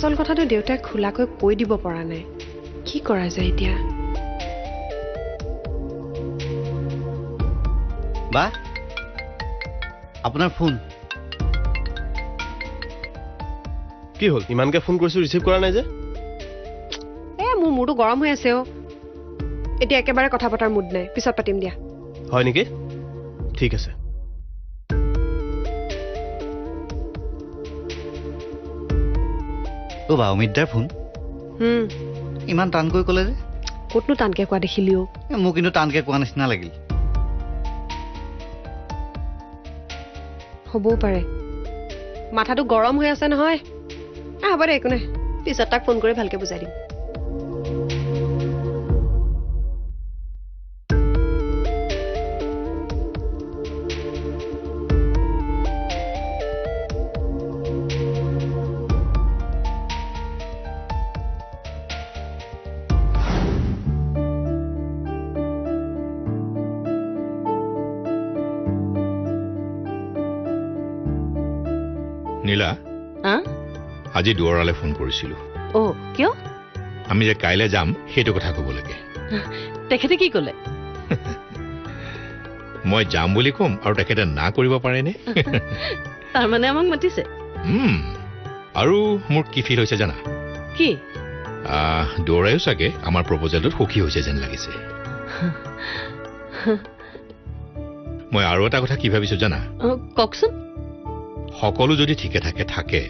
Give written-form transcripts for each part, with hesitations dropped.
আচল কথাটো দেউতাক খোলাকৈ কৈ দিব পৰা নাই কি কৰা যায় এতিয়া বা আপোনাৰ ফোন কি হ'ল ইমানকে ফোন কৰিছো ৰিচিভ কৰা নাই যে মোৰ মূৰটো গৰম হৈ আছে এতিয়া একেবাৰে কথা পতাৰ মুড নাই পিছত পাতিম দিয়া হয় নেকি ঠিক আছে বা অমিতদাৰ ফোন ইমান টানকৈ ক'লে যে ক'তনো টানকে কোৱা দেখিলিও মোক কিন্তু টানকৈ কোৱা নিচিনা লাগিল হ'বও পাৰে মাথাটো গৰম হৈ আছে নহয় হ'ব দে একো নাই পিছত তাক ফোন কৰি ভালকে বুজাই দিম নীলা আজি দুৱাৰালে ফোন কৰিছিলো কিয় আমি যে কাইলৈ যাম সেইটো কথা ক'ব লাগে তেখেতে কি ক'লে মই যাম বুলি ক'ম আৰু তেখেতে না কৰিব পাৰেনে তাৰমানে আমাক মাতিছে আৰু মোৰ কি ফিল হৈছে জানা কি দুৱাৰায়ো চাগে আমাৰ প্ৰপ'জেলটোত সুখী হৈছে যেন লাগিছে মই আৰু এটা কথা কি ভাবিছো জানা কওকচোন সকলো যদি ঠিকে থাকে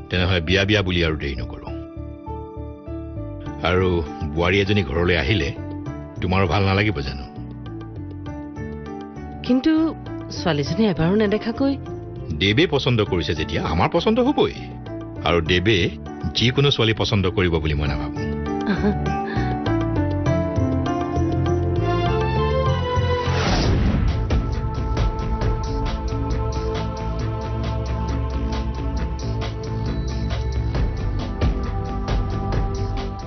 তেনেহ'লে বিয়া বুলি আৰু দেৰি নকৰোঁ আৰু বোৱাৰী এজনী ঘৰলৈ আহিলে তোমাৰো ভাল নালাগিব জানো কিন্তু ছোৱালীজনী এবাৰো নেদেখাকৈ দেৱে পচন্দ কৰিছে যেতিয়া আমাৰ পচন্দ হ'বই আৰু দেৱে যিকোনো ছোৱালী পচন্দ কৰিব বুলি মই নাভাবোঁ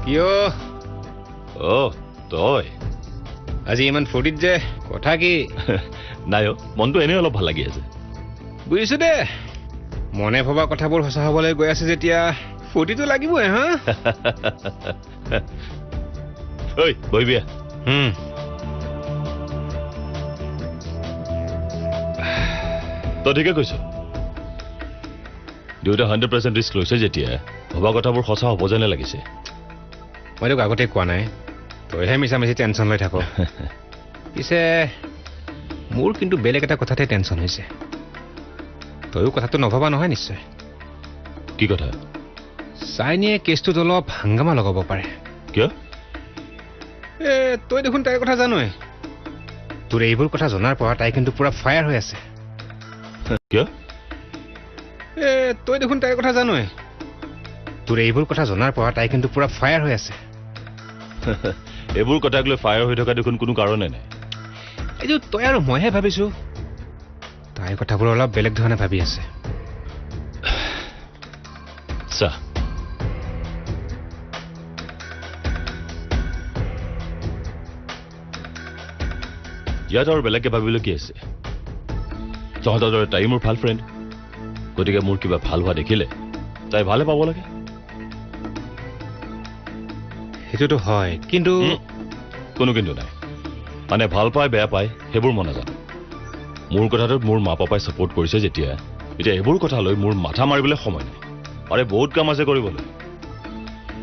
কিয় তই আজি ইমান ফূৰ্তিত যে কথা কি নাই মনটো এনেই অলপ ভাল লাগি আছে বুজিছো দে মনে ভবা কথাবোৰ সঁচা হ'বলৈ গৈ আছে যেতিয়া ফূৰ্তিটো লাগিবই হা ঐ বহিবি তই ঠিকে কৈছ দেউতা 100% ৰিস্ক লৈছে যেতিয়া ভবা কথাবোৰ সঁচা হ'ব যেনে লাগিছে মই তোক আগতে কোৱা নাই তইহে মিছামিছি টেনশ্যন লৈ থাক পিছে মোৰ কিন্তু বেলেগ এটা কথাতে টেনশ্যন হৈছে তয়ো কথাটো নভবা নহয় নিশ্চয় কি কথা চাইনিয়ে কেছটোত অলপ হাংগামা লগাব পাৰে কিয় তই দেখোন তাইৰ কথা জানই তোৰ এইবোৰ কথা জনাৰ পৰা তাই কিন্তু পুৰা ফায়াৰ হৈ আছে কিয় তই দেখোন তাইৰ কথা জানই তোৰ এইবোৰ কথা জনাৰ পৰা তাই কিন্তু পুৰা ফায়াৰ হৈ আছে এইবোৰ কথাক লৈ ফায়াৰ হৈ থকা দেখোন কোনো কাৰণে নাই এইটো তই আৰু মইহে ভাবিছো তাইৰ কথাবোৰ অলপ বেলেগ ধৰণে ভাবি আছে চা ইয়াত আৰু বেলেগকে ভাবিবলৈ কি আছে তহঁতৰ দৰে তাই মোৰ ভাল ফ্ৰেণ্ড গতিকে মোৰ কিবা ভাল হোৱা দেখিলে তাই ভালে পাব লাগে সেইটোতো হয় কিন্তু কোনো কিন্তু নাই মানে ভাল পায় বেয়া পায় সেইবোৰ মই নাজানো মোৰ কথাটোত মোৰ মা পাপাই ছাপোৰ্ট কৰিছে যেতিয়া এতিয়া এইবোৰ কথা লৈ মোৰ মাথা মাৰিবলৈ সময় নাই আৰে বহুত কাম আছে কৰিবলৈ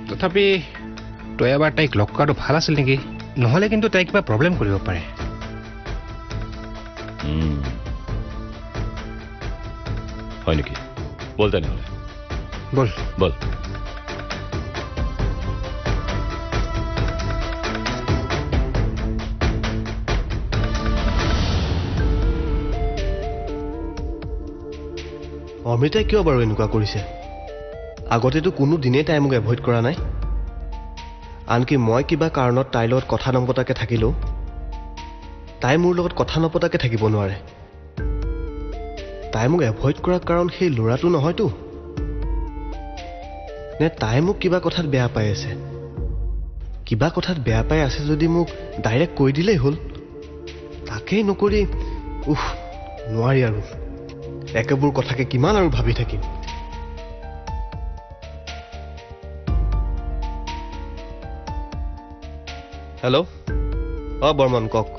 তথাপি তই এবাৰ তাইক লগ কৰাটো ভাল আছিল নেকি নহ'লে কিন্তু তাই কিবা প্ৰব্লেম কৰিব পাৰে হয় নেকি বল তেনেহ'লে বল বল অমৃতাই কিয় বাৰু এনেকুৱা কৰিছে আগতেতো কোনো দিনেই তাই মোক এভইড কৰা নাই আনকি মই কিবা কাৰণত তাইৰ লগত কথা নপতাকে থাকিলেও তাই মোৰ লগত কথা নপতাকে থাকিব নোৱাৰে তাই মোক এভইড কৰাৰ কাৰণ সেই ল'ৰাটো নহয়তো নে তাই মোক কিবা কথাত বেয়া পাই আছে কিবা কথাত বেয়া পাই আছে যদি মোক ডাইৰেক্ট কৈ দিলেই হ'ল তাকেই নকৰি নোৱাৰি আৰু একেবোৰ কথাকে কিমান আৰু ভাবি থাকিম হেল্ল' অঁ বৰ্মন কওক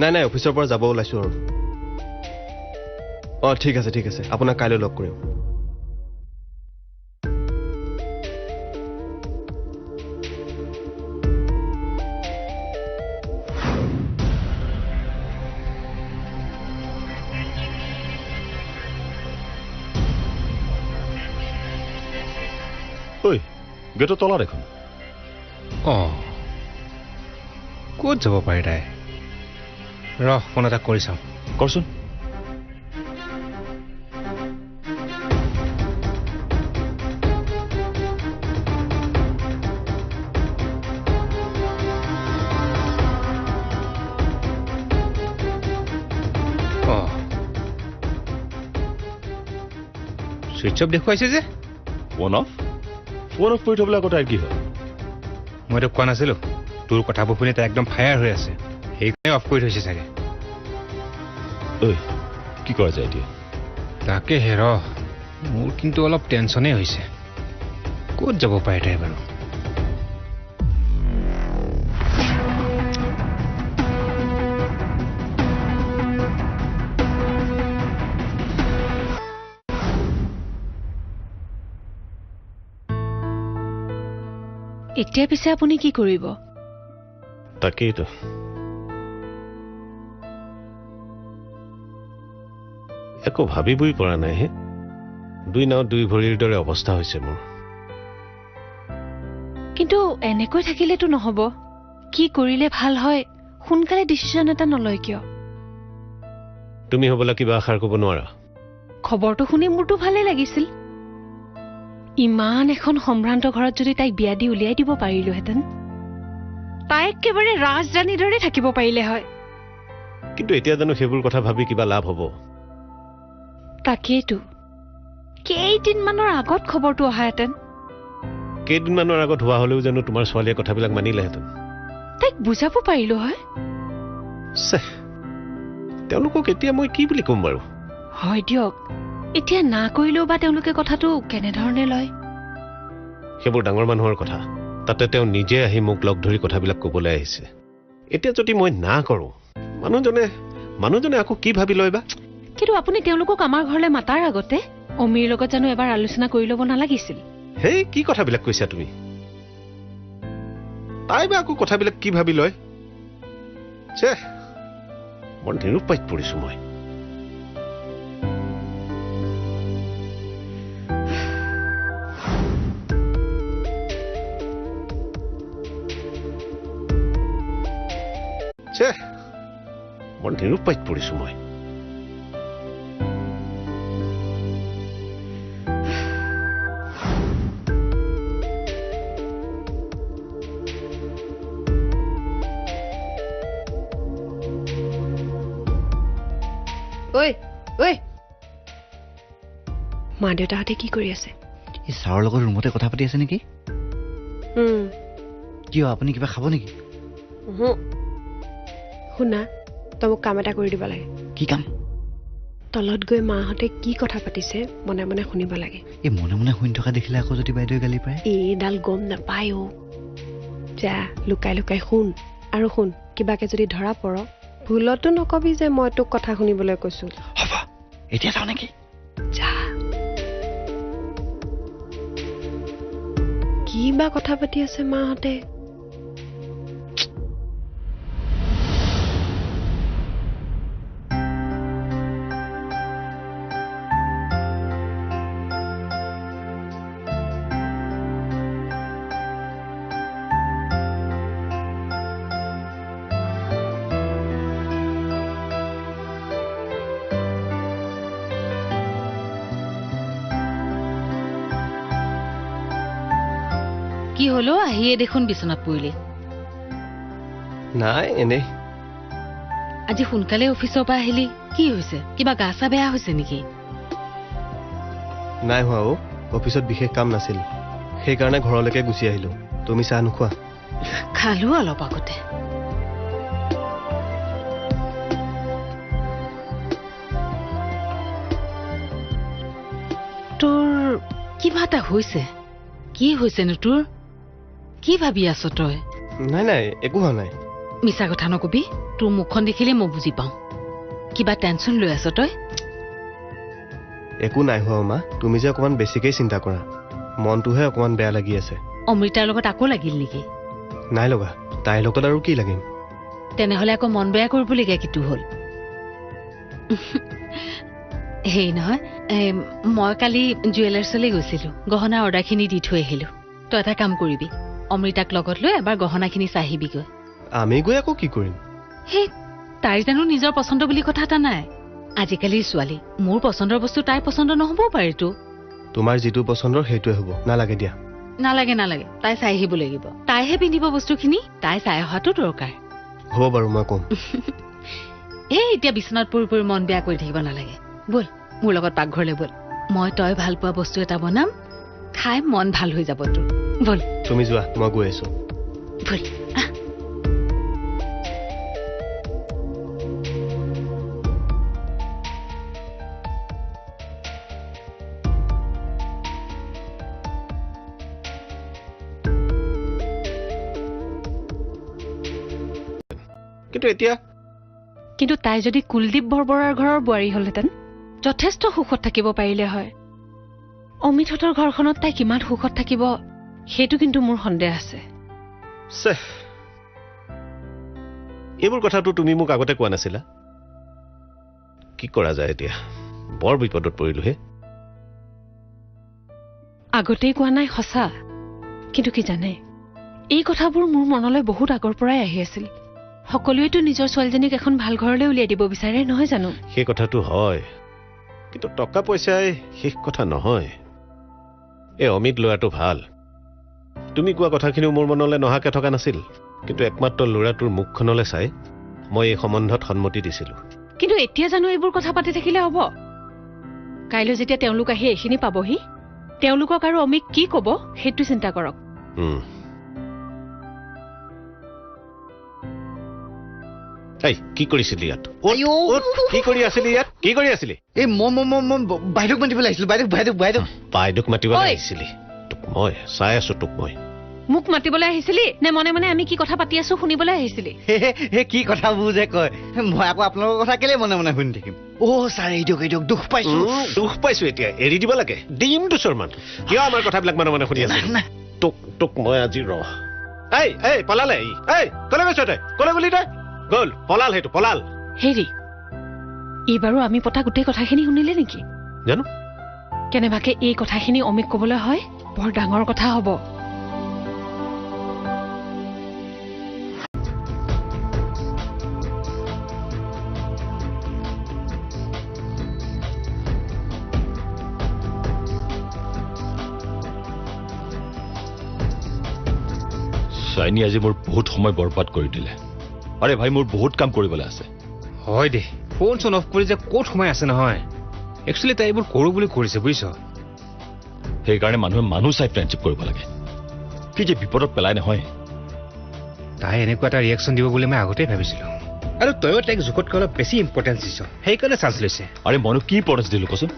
নাই অফিচৰ পৰা যাব ওলাইছোঁ আৰু অঁ ঠিক আছে আপোনাক কাইলৈ লগ কৰিম ঐ গেটৰ তলত দেখোন অঁ ক'ত যাব পাৰে তাই ৰহ ফোন এটা কৰি চাওঁ কৰচোন অঁ ছুইচ অফ দেখুৱাইছে যে ফোন অফ কৰি থবলৈ আকৌ তাইৰ কি হয় মই তোক কোৱা নাছিলোঁ তোৰ কথাবোৰ শুনি তাই একদম ফায়াৰ হৈ আছে সেইকাৰণে অফ কৰি থৈছে চাগে ঐ কি কৰা যায় এতিয়া তাকে হেৰ মোৰ কিন্তু অলপ টেনশ্যনেই হৈছে ক'ত যাব পাৰে তাই বাৰু এতিয়া পিছে আপুনি কি কৰিব তাকেইতো একো ভাবিবই পৰা নাই হে দুই নাৱত দুই ভৰিৰ দৰে অৱস্থা হৈছে মোৰ কিন্তু এনেকৈ থাকিলেতো নহ'ব কি কৰিলে ভাল হয় সোনকালে ডিচিশ্যন এটা নলয় কিয় তুমি হ'বলা কিবা আশাৰ ক'ব নোৱাৰা খবৰটো শুনি মোৰতো ভালে লাগিছিল ইমান এখন সম্ভ্ৰান্ত ঘৰত যদি তাইক বিয়া দি উলিয়াই দিব পাৰিলোহেঁতেন তাই একেবাৰে ৰাজৰাণীৰ দৰে থাকিব পাৰিলে হয় কিন্তু এতিয়া জানো সেইবোৰ কথা ভাবি কিবা লাভ হ'ব তাকেইতো কেইদিনমানৰ আগত খবৰটো অহাহেঁতেন কেইদিনমানৰ আগত হোৱা হ'লেও জানো তোমাৰ ছোৱালীয়ে কথাবিলাক মানিলেহেঁতেন তাইক বুজাব পাৰিলো হয় তেওঁলোকক এতিয়া মই কি বুলি ক'ম বাৰু হয় দিয়ক এতিয়া না কৰিলেও বা তেওঁলোকে কথাটো কেনেধৰণে লয় সেইবোৰ ডাঙৰ মানুহৰ কথা তাতে তেওঁ নিজে আহি মোক লগ ধৰি কথাবিলাক ক'বলৈ আহিছে এতিয়া যদি মই না কৰোঁ মানুহজনে আকৌ কি ভাবি লয় বা কিন্তু আপুনি তেওঁলোকক আমাৰ ঘৰলৈ মাতাৰ আগতে অমীৰ লগত জানো এবাৰ আলোচনা কৰি ল'ব নালাগিছিল হেই কি কথাবিলাক কৈছা তুমি তাই বা আকৌ কথাবিলাক কি ভাবি লয় বৰ নিৰুপায়ত পৰিছো মই বৰ নিৰুপায়ত পৰিছো মই ঐ মা দেউতাহঁতে কি কৰি আছে এই ছাৰৰ লগত ৰুমতে কথা পাতি আছে নেকি কিয় আপুনি কিবা খাব নেকি শুনা তই মোক কাম এটা কৰি দিব লাগে কি কাম তলত গৈ মাহঁতে কি কথা পাতিছে মনে মনে শুনিব লাগে এই মনে মনে শুনি থকা দেখিলে আকৌ যদি বাইদেৱে গালি পায় এইডাল গম নাপায় অ যা লুকাই লুকাই শুন আৰু শুন কিবাকে যদি ধৰা পৰ ভুলতো নকবি যে মই তোক কথা শুনিবলৈ কৈছো হ'ব এতিয়া যাওঁ নেকি যা কি বা কথা পাতি আছে মাহঁতে কি হলো আহিয়ে দেখোন বিচনাত পৰিলে নাই এনেই আজি সোনকালে অফিচৰ পৰা আহিলি কি হৈছে কিবা গা চা বেয়া হৈছে নেকি নাই হোৱা অফিচত বিশেষ কাম নাছিল সেইকাৰণে ঘৰলৈকে গুচি আহিলো তুমি চাহ নোখোৱা খালো অলপ আগতে তোৰ কিবা এটা হৈছে কি হৈছেনো তোৰ কি ভাবি আছ তই নাই নাই একো হোৱা নাই মিছা কথা নকবি তোৰ মুখখন দেখিলে মই বুজি পাওঁ কিবা টেনশ্যন লৈ আছ তই একো নাই হোৱা মা তুমি যে অকণমান বেছিকৈ চিন্তা কৰা মনটোহে অকণমান বেয়া লাগি আছে অমৃতাৰ লগত আকৌ লাগিল নেকি নাই লগা তাইৰ লগত আৰু কি লাগিম তেনেহ'লে আকৌ মন বেয়া কৰিবলগীয়া কিটো হ'ল হেৰি নহয় মই কালি জুৱেলাৰ্ছলৈ গৈছিলোঁ গহনা অৰ্ডাৰখিনি দি থৈ আহিলোঁ তই এটা কাম কৰিবি অমৃতাক লগত লৈ এবাৰ গহনাখিনি চাই আহিবিগৈ আমি গৈ আকৌ কি কৰিম সেই তাইৰ জানো নিজৰ পচন্দ বুলি কথা এটা নাই আজিকালিৰ ছোৱালী মোৰ পচন্দৰ বস্তু তাইৰ পচন্দ নহ'বও পাৰেতো তোমাৰ যিটো পচন্দৰ সেইটোৱে হ'ব নালাগে দিয়া নালাগে নালাগে তাই চাই আহিব লাগিব তাইহে পিন্ধিব বস্তুখিনি তাই চাই অহাটো দৰকাৰ হ'ব বাৰু মই ক'ম এই এতিয়া বিচনাত পৰি পৰি মন বেয়া কৰি থাকিব নালাগে ব'ল মোৰ লগত পাকঘৰলৈ ব'ল মই তই ভাল পোৱা বস্তু এটা বনাম খাই মন ভাল হৈ যাব তোৰ ব'ল তুমি যোৱা মই গৈ আছোঁ ব'ল আহ কিন্তু এতিয়া কিন্তু তাই যদি কুলদীপ বৰবৰাৰ ঘৰৰ বোৱাৰী হ'লহেঁতেন যথেষ্ট সুখত থাকিব পাৰিলে হয় অমিতহঁতৰ ঘৰখনত তাই কিমান সুখত থাকিব সেইটো কিন্তু মোৰ সন্দেহ আছে এইবোৰ কথাটো তুমি মোক আগতে কোৱা নাছিলা কি কৰা যায় এতিয়া বৰ বিপদত পৰিলোহে আগতেই কোৱা নাই সঁচা কিন্তু কি জানে এই কথাবোৰ মোৰ মনলৈ বহুত আগৰ পৰাই আহি আছিল সকলোৱেতো নিজৰ ছোৱালীজনীক এখন ভাল ঘৰলৈ উলিয়াই দিব বিচাৰে নহয় জানো সেই কথাটো হয় কিন্তু টকা পইচাই শেষ কথা নহয় এই অমিত ল'ৰাটো ভাল তুমি কোৱা কথাখিনিও মোৰ মনলৈ নহাকে থকা নাছিল কিন্তু একমাত্ৰ ল'ৰাটোৰ মুখখনলৈ চাই মই এই সম্বন্ধত সন্মতি দিছিলোঁ কিন্তু এতিয়া জানো এইবোৰ কথা পাতি থাকিলে হ'ব কাইলৈ যেতিয়া তেওঁলোক আহি এইখিনি পাবহি তেওঁলোকক আৰু অমিক কি ক'ব সেইটো চিন্তা কৰক কি কৰিছিলি ইয়াত কি কৰি আছিলি ইয়াত কি কৰি আছিলি এই বাইদেউক মাতিবলৈ আহিছিলো বাইদেউক মাতিবলৈ আহিছিলি তোক মই চাই আছো তোক মই মোক মাতিবলৈ আহিছিলি নে মনে মনে আমি কি কথা পাতি আছো শুনিবলৈ আহিছিলি হে কি কথাবোৰ যে কয় মই আকৌ আপোনালোকৰ কথা কেলে মনে মনে শুনি থাকিম ছাৰ এই দিয়ক দুখ পাইছো এতিয়া এৰি দিব লাগে দিম দুচৰমান কিয় আমাৰ কথাবিলাক মনে মনে শুনি আছে তোক মই আজি এই পলালে কলে গৈছ তই কলে গলি তই গ'ল পলাল সেইটো পলাল হেৰি এইবাৰো আমি পতা গোটেই কথাখিনি শুনিলে নেকি জানো কেনেবাকে এই কথাখিনি অমিক ক'বলৈ হয় বৰ ডাঙৰ কথা হ'ব চাইনি আজি মোৰ বহুত সময় বৰবাদ কৰি দিলে আৰে ভাই মোৰ বহুত কাম কৰিবলৈ আছে হয় দে ফোন চোন অফ কৰি যে ক'ত সোমাই আছে নহয় একচুৱেলি তাই এইবোৰ কৰোঁ বুলি কৰিছে বুজিছ সেইকাৰণে মানুহ চাই ফ্ৰেণ্ডশ্বিপ কৰিব লাগে কি যে বিপদত পেলাই নহয় তাই এনেকুৱা এটা ৰিয়েকশ্যন দিব বুলি মই আগতেই ভাবিছিলোঁ আৰু তয়ো তাইক জোখতকৈ অলপ বেছি ইম্পৰ্টেঞ্চ দিছ সেইকাৰণে চান্স লৈছে আৰে মইনো কি ইম্পৰ্টেঞ্চ দিলোঁ কচোন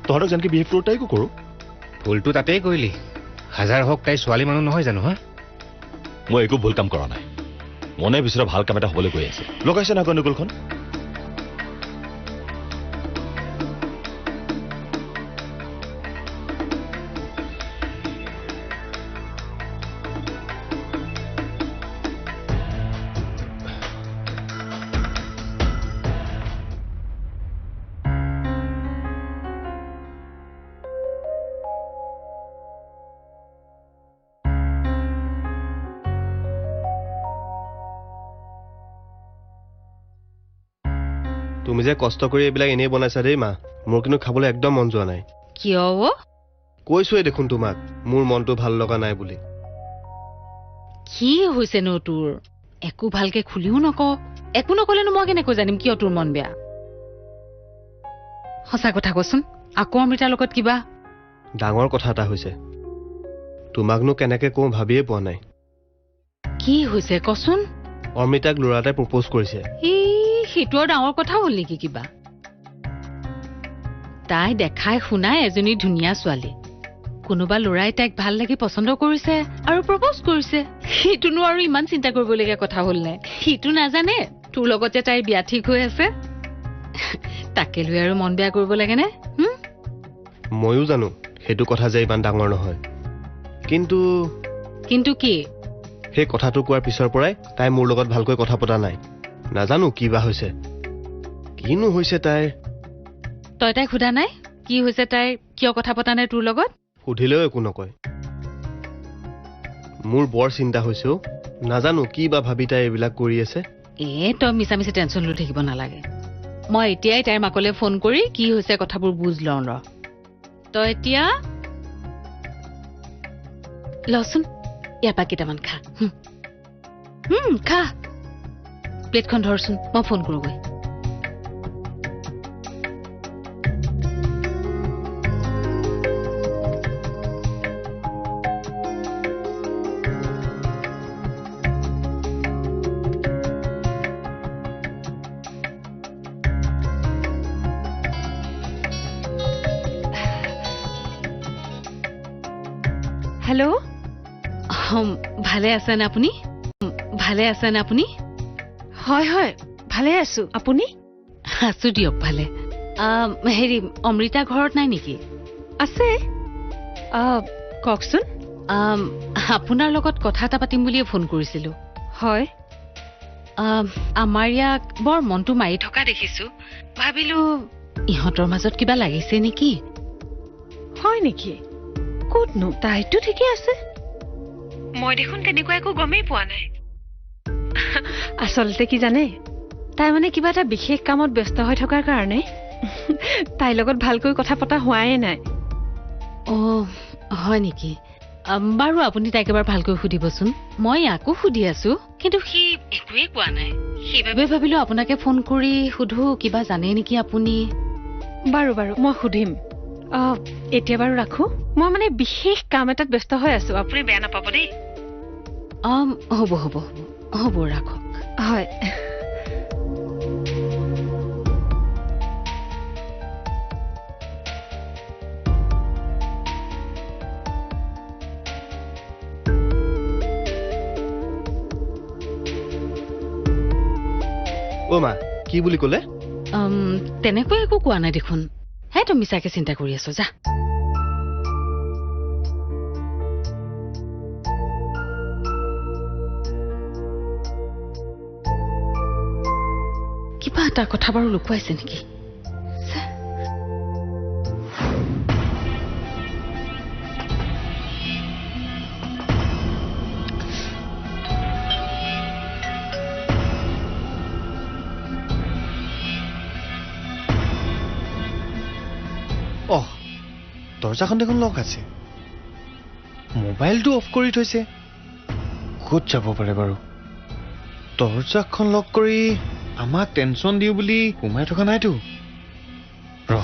তহঁতক যেনেকৈ বিহেভ কৰোঁ তাইকো কৰোঁ ভুলটো তাতেই কৰিলি হাজাৰ হওক তাই ছোৱালী মানুহ নহয় জানো হা মই একো ভুল কাম কৰা নাই মনে বিচৰা ভাল কাম এটা হ'বলৈ গৈ আছে লগাইছে না গণ্ডগোলখন তুমি যে কষ্ট কৰি এইবিলাক এনেই বনাইছা দেই মা মোৰ কিন্তু খাবলৈ একদম মন যোৱা নাই কিয় কৈছোৱে দেখোন তোমাক মোৰ মনটো ভাল লগা নাই বুলি কি হৈছে নো তোৰ একো ভালকে খুলিও নক একো নকলেনো মই কেনেকৈ জানিম কিয় তোৰ মন বেয়া সঁচা কথা কচোন আকৌ অমৃতাৰ লগত কিবা ডাঙৰ কথা এটা হৈছে তোমাকনো কেনেকে কওঁ ভাবিয়ে পোৱা নাই কি হৈছে কচোন অমৃতাক ল'ৰা এটাই প্ৰপ'জ কৰিছে সেইটো আৰু ডাঙৰ কথা হ'ল নেকি কিবা তাই দেখাই শুনাই এজনী ধুনীয়া ছোৱালী কোনোবা ল'ৰাই তাইক ভাল লাগি পচন্দ কৰিছে আৰু প্ৰপ'জ কৰিছে সিটোনো আৰু ইমান চিন্তা কৰিবলগীয়া কথা হ'ল নে সিটো নাজানে তোৰ লগত যে তাইৰ বিয়া ঠিক হৈ আছে তাকে লৈ আৰু মন বেয়া কৰিব লাগে নে ময়ো জানো সেইটো কথা যে ইমান ডাঙৰ নহয় কিন্তু কিন্তু কি সেই কথাটো কোৱাৰ পিছৰ পৰাই তাই মোৰ লগত ভালকৈ কথা পতা নাই নাজানো কি বা হৈছে কিনো হৈছে তাইৰ তই তাইক সোধা নাই কি হৈছে তাইৰ কিয় কথা পতা নাই তোৰ লগত সুধিলেও একো নকয় মোৰ বৰ চিন্তা হৈছে নাজানো কি বা ভাবি তাই এইবিলাক কৰি আছে তই মিছা মিছা টেনচন লৈ থাকিব নালাগে মই এতিয়াই তাইৰ মাকলৈ ফোন কৰি কি হৈছে কথাবোৰ বুজ লওঁ ৰ তই এতিয়া লচোন ইয়াৰ পৰা কেইটামান খা খা প্লেটখন ধৰচোন মই ফোন কৰোঁগৈ হেল্ল' ভালে আছেনে আপুনি হয় হয় ভালে আছো আপুনি আছো দিয়ক ভালে হেৰি অমৃতা ঘৰত নাই নেকি আছে কওকচোন আপোনাৰ লগত কথা এটা পাতিম বুলিয়ে ফোন কৰিছিলো হয় আমাৰ ইয়াক বৰ মনটো মাৰি থকা দেখিছো ভাবিলো ইহঁতৰ মাজত কিবা লাগিছে নেকি হয় নেকি ক'তনো তাইতো ঠিকে আছে মই দেখোন তেনেকুৱা একো গমেই পোৱা নাই আচলতে কি জানে তাই মানে কিবা এটা বিশেষ কামত ব্যস্ত হৈ থকাৰ কাৰণে তাইৰ লগত ভালকৈ কথা পতা হোৱাই নাই হয় নেকি বাৰু আপুনি তাইক এবাৰ ভালকৈ সুধিবচোন মই ইয়াকো সুধি আছো কিন্তু সি একোৱেই কোৱা নাই সেইবাবে ভাবিলো আপোনাকে ফোন কৰি সুধো কিবা জানে নেকি আপুনি বাৰু মই সুধিম এতিয়া বাৰু ৰাখো মই মানে বিশেষ কাম এটাত ব্যস্ত হৈ আছো আপুনি বেয়া নাপাব দেই হ'ব ৰাখক হয় মা কি বুলি ক'লে তেনেকৈ একো কোৱা নাই দেখোন তই মিছাকে চিন্তা কৰি আছো যা কিবা এটা কথা বাৰু লুকুৱাইছে নেকি দৰ্জাখন দেখোন লক আছে মোবাইলটো অফ কৰি থৈছে ক'ত যাব পাৰে বাৰু দৰ্জাখন লক কৰি আমাক টেনচন দিওঁ বুলি সোমাই থকা নাইতো ৰ